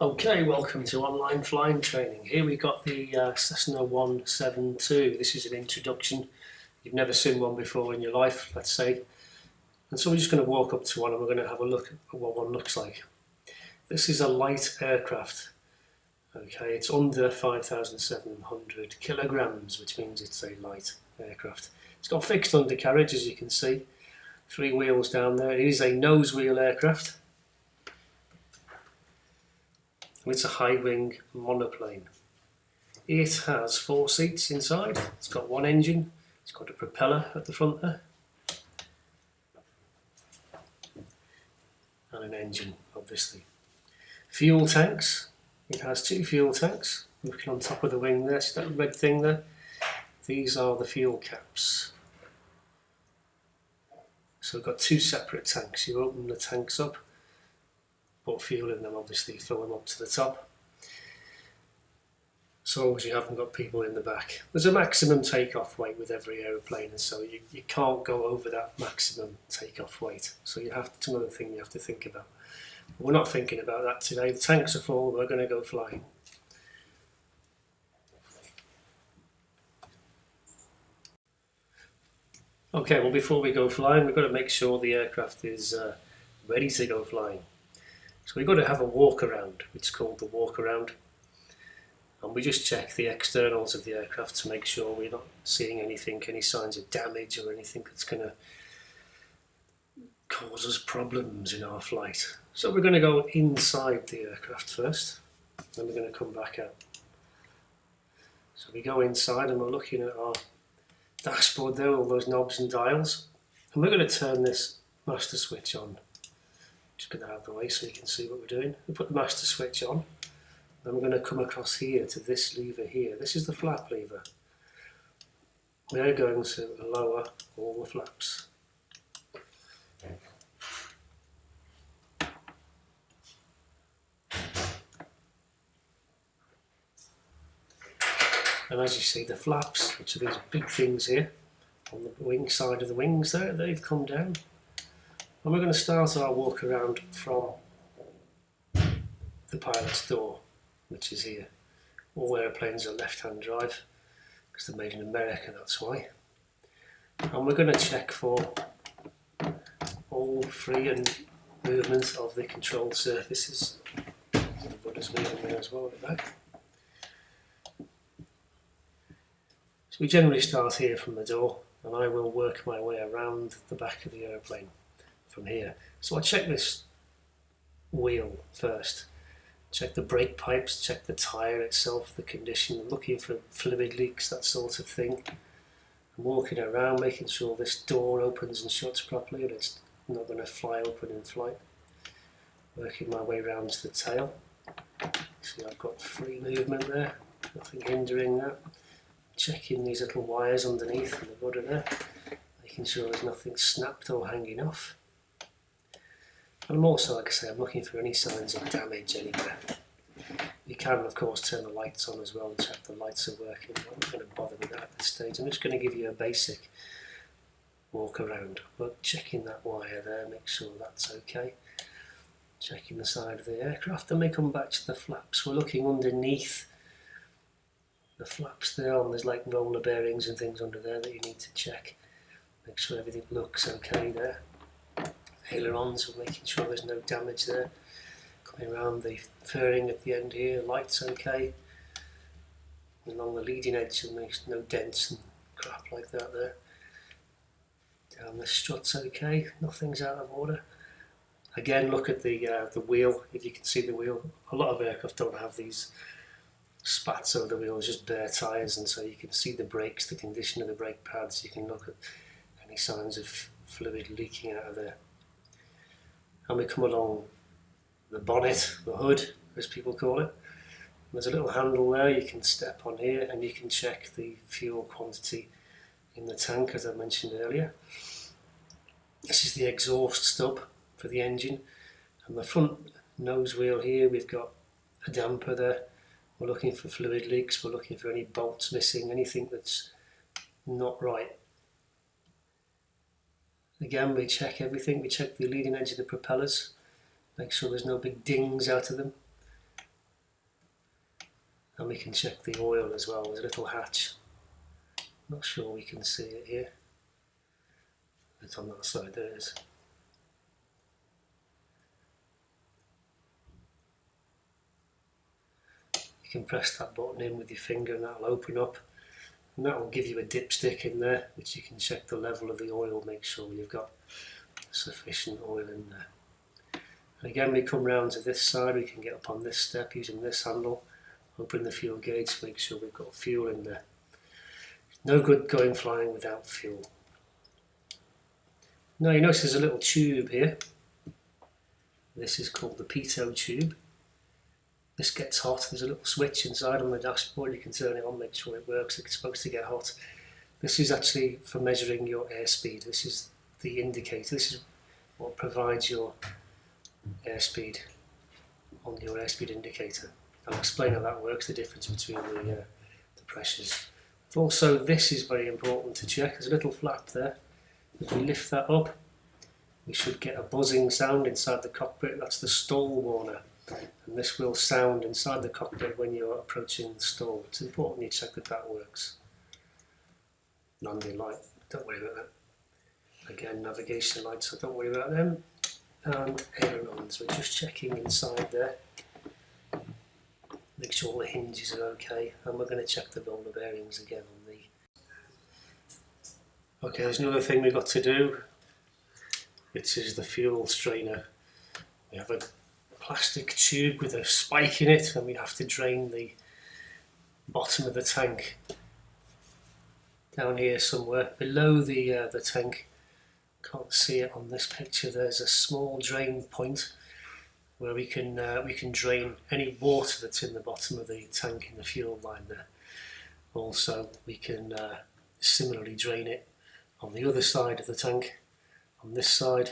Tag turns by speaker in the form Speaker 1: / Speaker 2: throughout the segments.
Speaker 1: Okay, welcome to online flying training. Here we've got the Cessna 172. This is an introduction. You've never seen one before in your life, let's say. And so we're just going to walk up to one and we're going to have a look at what one looks like. This is a light aircraft. Okay, it's under 5,700 kilograms, which means it's a light aircraft. It's got fixed undercarriage, as you can see. 3 wheels down there. It is a nose wheel aircraft. It's a high wing monoplane. It has 4 seats inside. It's got 1 engine. It's got a propeller at the front there. And an engine, obviously. Fuel tanks. It has 2 fuel tanks. Looking on top of the wing there, see that red thing there? These are the fuel caps. So we've got 2 separate tanks. You open the tanks up, put fuel in them, obviously, fill them up to the top. So long as you haven't got people in the back. There's a maximum takeoff weight with every aeroplane, and so you can't go over that maximum takeoff weight. So you have another thing you have to think about. But we're not thinking about that today. The tanks are full, we're going to go flying. Okay, well, before we go flying, we've got to make sure the aircraft is ready to go flying. So we've got to have a walk around. It's called the walk around. And we just check the externals of the aircraft to make sure we're not seeing anything, any signs of damage or anything that's going to cause us problems in our flight. So we're going to go inside the aircraft first, then we're going to come back out. So we go inside and we're looking at our dashboard there, all those knobs and dials. And we're going to turn this master switch on. Just get that out of the way so you can see what we're doing. We put the master switch on. Then we're going to come across here to this lever here. This is the flap lever. We're going to lower all the flaps. And as you see, the flaps, which are these big things here, on the wing side of the wings there, they've come down. And we're going to start our walk around from the pilot's door, which is here. All airplanes are left-hand drive because they're made in America, that's why. And we're going to check for all free and movement of the controlled surfaces. The rudder's moving there as well at the back. So we generally start here from the door, and I will work my way around the back of the airplane from here. So I check this wheel first. Check the brake pipes, check the tyre itself, the condition, looking for fluid leaks, that sort of thing. I'm walking around, making sure this door opens and shuts properly and it's not going to fly open in flight. Working my way around to the tail. See, I've got free movement there, nothing hindering that. Checking these little wires underneath the rudder there, making sure there's nothing snapped or hanging off. And I'm also, like I say, I'm looking for any signs of damage anywhere. You can, of course, turn the lights on as well and check the lights are working. I'm not going to bother with that at this stage. I'm just going to give you a basic walk around. But checking that wire there, make sure that's okay. Checking the side of the aircraft. Then we come back to the flaps. We're looking underneath the flaps there, and there's like roller bearings and things under there that you need to check. Make sure everything looks okay there. Ailerons, we're making sure there's no damage there. Coming around the fairing at the end here, lights okay. Along the leading edge, so there's no dents and crap like that there. Down the struts okay, nothing's out of order. Again, look at the wheel, if you can see the wheel. A lot of aircraft don't have these spats over the wheels, just bare tyres, and so you can see the brakes, the condition of the brake pads. You can look at any signs of fluid leaking out of there. And we come along the bonnet, the hood, as people call it. There's a little handle there, you can step on here and you can check the fuel quantity in the tank, as I mentioned earlier. This is the exhaust stub for the engine, and the front nose wheel here, we've got a damper there. We're looking for fluid leaks, we're looking for any bolts missing, anything that's not right. Again, we check everything. We check the leading edge of the propellers, make sure there's no big dings out of them. And we can check the oil as well. There's a little hatch. Not sure we can see it here. It's on that side, there it is. You can press that button in with your finger and that'll open up. And that will give you a dipstick in there, which you can check the level of the oil, make sure you've got sufficient oil in there. And again, we come round to this side, we can get up on this step using this handle, open the fuel gauge, make sure we've got fuel in there. No good going flying without fuel. Now you notice there's a little tube here. This is called the pitot tube. This gets hot. There's a little switch inside on the dashboard. You can turn it on, make sure it works. It's supposed to get hot. This is actually for measuring your airspeed. This is the indicator. This is what provides your airspeed on your airspeed indicator. I'll explain how that works, the difference between the pressures. Also, this is very important to check. There's a little flap there. If we lift that up, we should get a buzzing sound inside the cockpit. That's the stall warner. And this will sound inside the cockpit when you're approaching the stall. It's important you check that that works. Landing light, don't worry about that. Again, navigation lights, so don't worry about them. And ailerons, we're just checking inside there. Make sure all the hinges are okay, and we're going to check the roller bearings again on the... Okay, there's another thing we've got to do, which is the fuel strainer. We have a plastic tube with a spike in it, and we have to drain the bottom of the tank down here somewhere below the tank. Can't see it on this picture. There's a small drain point where we can drain any water that's in the bottom of the tank in the fuel line there. Also, we can similarly drain it on the other side of the tank, on this side,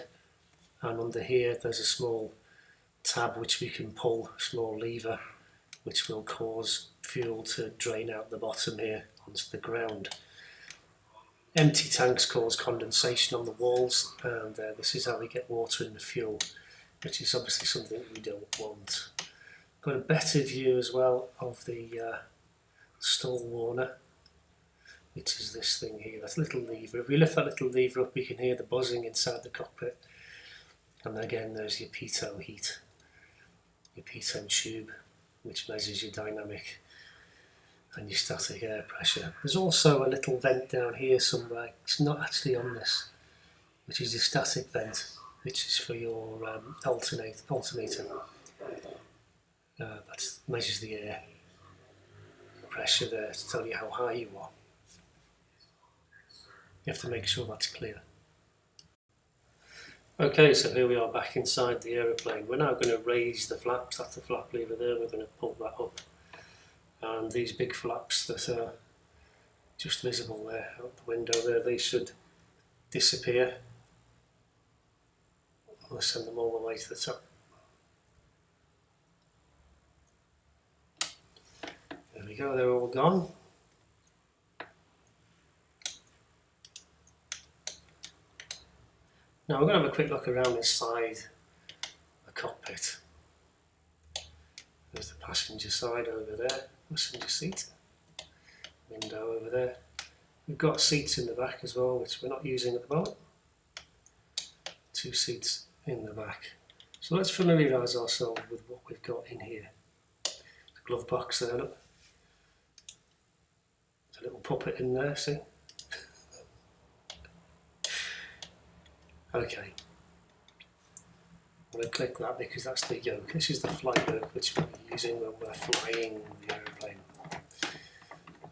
Speaker 1: and under here there's a small tab which we can pull, a small lever, which will cause fuel to drain out the bottom here onto the ground. Empty tanks cause condensation on the walls, and this is how we get water in the fuel, which is obviously something we don't want. Got a better view as well of the stall warner, which is this thing here, that little lever. If we lift that little lever up, we can hear the buzzing inside the cockpit. And again, there's your pitot heat, your pitot tube, which measures your dynamic and your static air pressure. There's also a little vent down here somewhere. It's not actually on this, which is your static vent, which is for your alternator. That measures the air pressure there to tell you how high you are. You have to make sure that's clear. Okay, so here we are back inside the aeroplane. We're now going to raise the flaps. That's the flap lever there. We're going to pull that up. And these big flaps that are just visible there out the window there, they should disappear. We'll send them all the way to the top. There we go, they're all gone. Now we're going to have a quick look around inside the cockpit. There's the passenger side over there, passenger seat, window over there. We've got seats in the back as well, which we're not using at the moment. 2 seats in the back. So let's familiarise ourselves with what we've got in here. The glove box there, look. There's a little puppet in there, see? Okay. I'm going to click that because that's the yoke. This is the flight yoke which we're using when we're flying the aeroplane.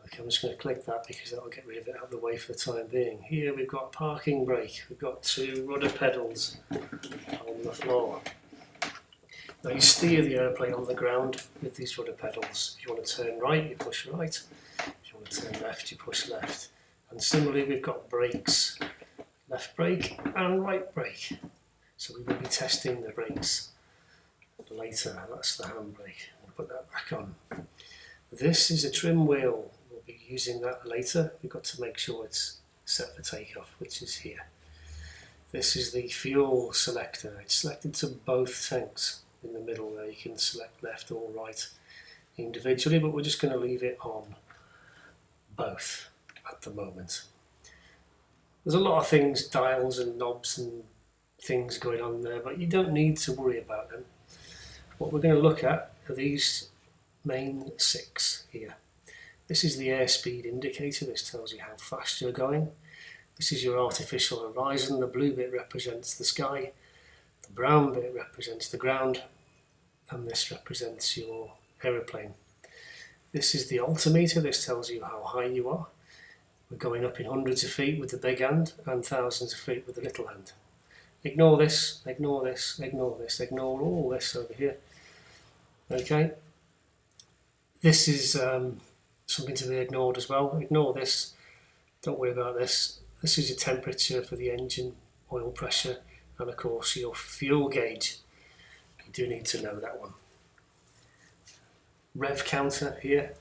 Speaker 1: Okay, I'm just going to click that because that'll get rid of it out of the way for the time being. Here we've got a parking brake. We've got 2 rudder pedals on the floor. Now you steer the aeroplane on the ground with these rudder pedals. If you want to turn right, you push right. If you want to turn left, you push left. And similarly, we've got brakes. Left brake and right brake. So we will be testing the brakes later. That's the handbrake. I'll put that back on. This is a trim wheel. We'll be using that later. We've got to make sure it's set for takeoff, which is here. This is the fuel selector. It's selected to both tanks in the middle there. You can select left or right individually, but we're just going to leave it on both at the moment. There's a lot of things, dials and knobs and things going on there, but you don't need to worry about them. What we're going to look at are these main 6 here. This is the airspeed indicator. This tells you how fast you're going. This is your artificial horizon. The blue bit represents the sky, the brown bit represents the ground, and this represents your aeroplane. This is the altimeter. This tells you how high you are. We're going up in hundreds of feet with the big hand and thousands of feet with the little hand. Ignore this, ignore this, ignore this, ignore all this over here. Okay, this is something to be ignored as well. Ignore this, don't worry about this. This is your temperature for the engine, oil pressure, and of course your fuel gauge. You do need to know that one. Rev counter here.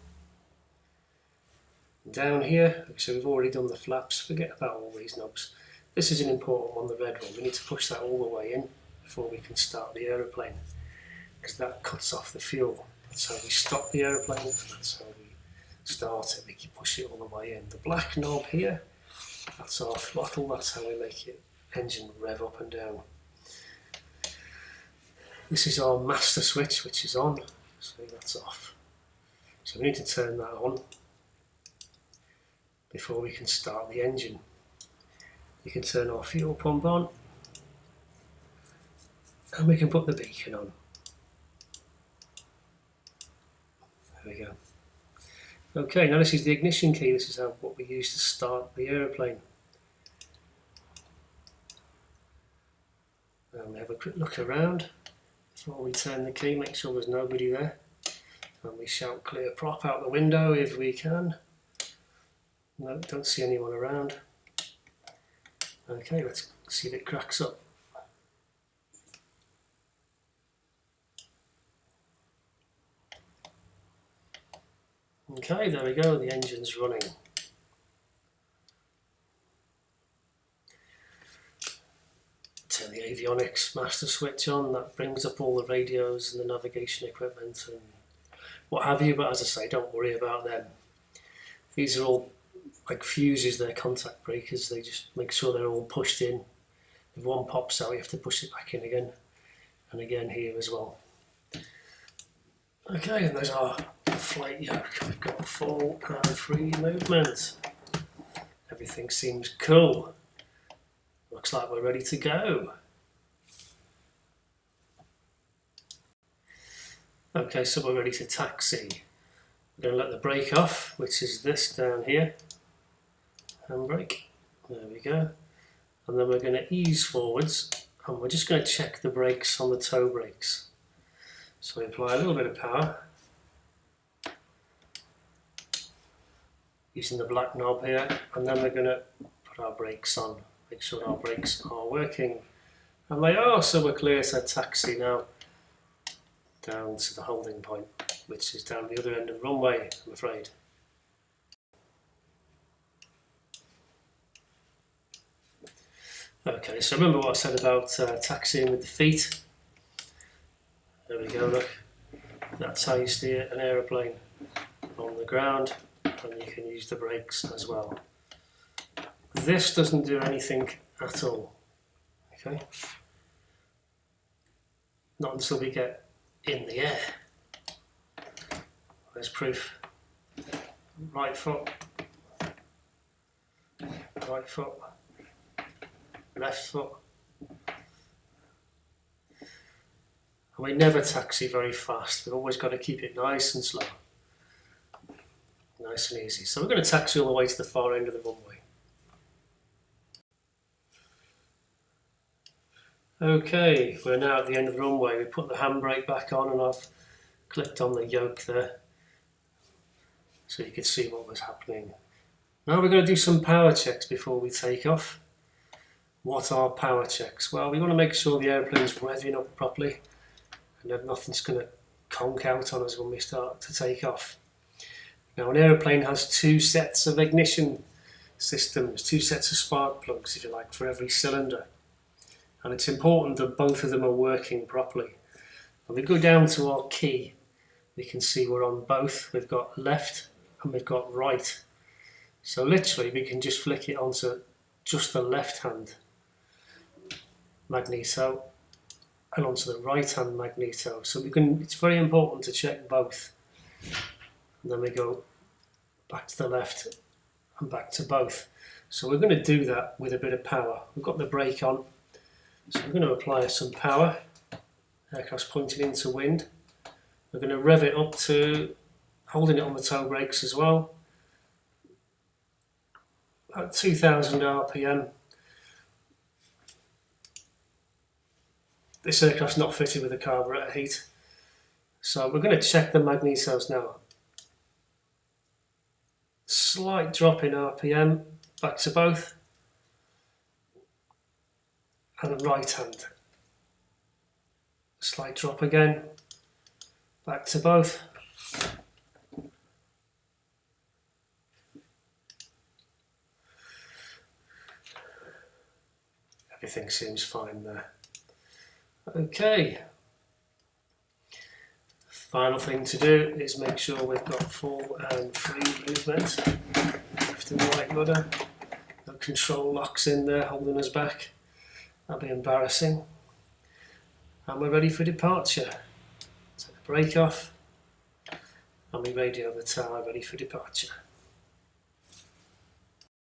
Speaker 1: Down here, so we've already done the flaps, forget about all these knobs. This is an important one, the red one. We need to push that all the way in before we can start the aeroplane, because that cuts off the fuel. That's how we stop the aeroplane, and that's how we start it. We can push it all the way in. The black knob here, that's our throttle, that's how we make it engine rev up and down. This is our master switch, which is on, so that's off. So we need to turn that on before we can start the engine. You can turn our fuel pump on, and we can put the beacon on. There we go. Okay, now this is the ignition key. This is what we use to start the aeroplane. And we have a quick look around before we turn the key, make sure there's nobody there. And we shout clear prop out the window if we can. No, don't see anyone around. Okay, let's see if it cracks up. Okay, there we go, the engine's running. Turn the avionics master switch on, that brings up all the radios and the navigation equipment and what have you, but as I say, don't worry about them. These are all like fuses, they're contact breakers, they just make sure they're all pushed in. If one pops out, you have to push it back in again, and again here as well. Okay, and there's our flight yoke. We've got full and free movement. Everything seems cool. Looks like we're ready to go. Okay, so we're ready to taxi. We're going to let the brake off, which is this down here. Handbrake. There we go. And then we're going to ease forwards, and we're just going to check the brakes on the toe brakes. So we apply a little bit of power using the black knob here, and then we're going to put our brakes on, make sure our brakes are working. And they are, so we're clear to taxi now down to the holding point, which is down the other end of the runway, I'm afraid. Okay, so remember what I said about taxiing with the feet. There we go, look. That's how you steer an aeroplane on the ground, and you can use the brakes as well. This doesn't do anything at all, okay? Not until we get in the air. There's proof. Right foot, left foot. And we never taxi very fast. We've always got to keep it nice and slow. Nice and easy. So we're going to taxi all the way to the far end of the runway. Okay, we're now at the end of the runway. We put the handbrake back on, and I've clicked on the yoke there so you could see what was happening. Now we're going to do some power checks before we take off. What are power checks? Well, we want to make sure the airplane's revving up properly and that nothing's going to conk out on us when we start to take off. Now, an aeroplane has 2 sets of ignition systems, 2 sets of spark plugs, if you like, for every cylinder. And it's important that both of them are working properly. And we go down to our key. we can see we're on both. We've got left and we've got right. So literally we can just flick it onto just the left hand magneto and onto the right hand magneto. So it's very important to check both. And then we go back to the left and back to both. So we're going to do that with a bit of power. We've got the brake on, so we're going to apply some power. Aircraft's pointing into wind. We're going to rev it up to holding it on the toe brakes as well. About 2000 RPM. This aircraft's not fitted with a carburetor heat. So we're going to check the magnetos now. Slight drop in RPM, back to both. And right hand. Slight drop again, back to both. Everything seems fine there. Okay. Final thing to do is make sure we've got full and free movement. Left and right rudder. No control locks in there holding us back. That'd be embarrassing. And we're ready for departure. Take the brake off and we radio the tower ready for departure.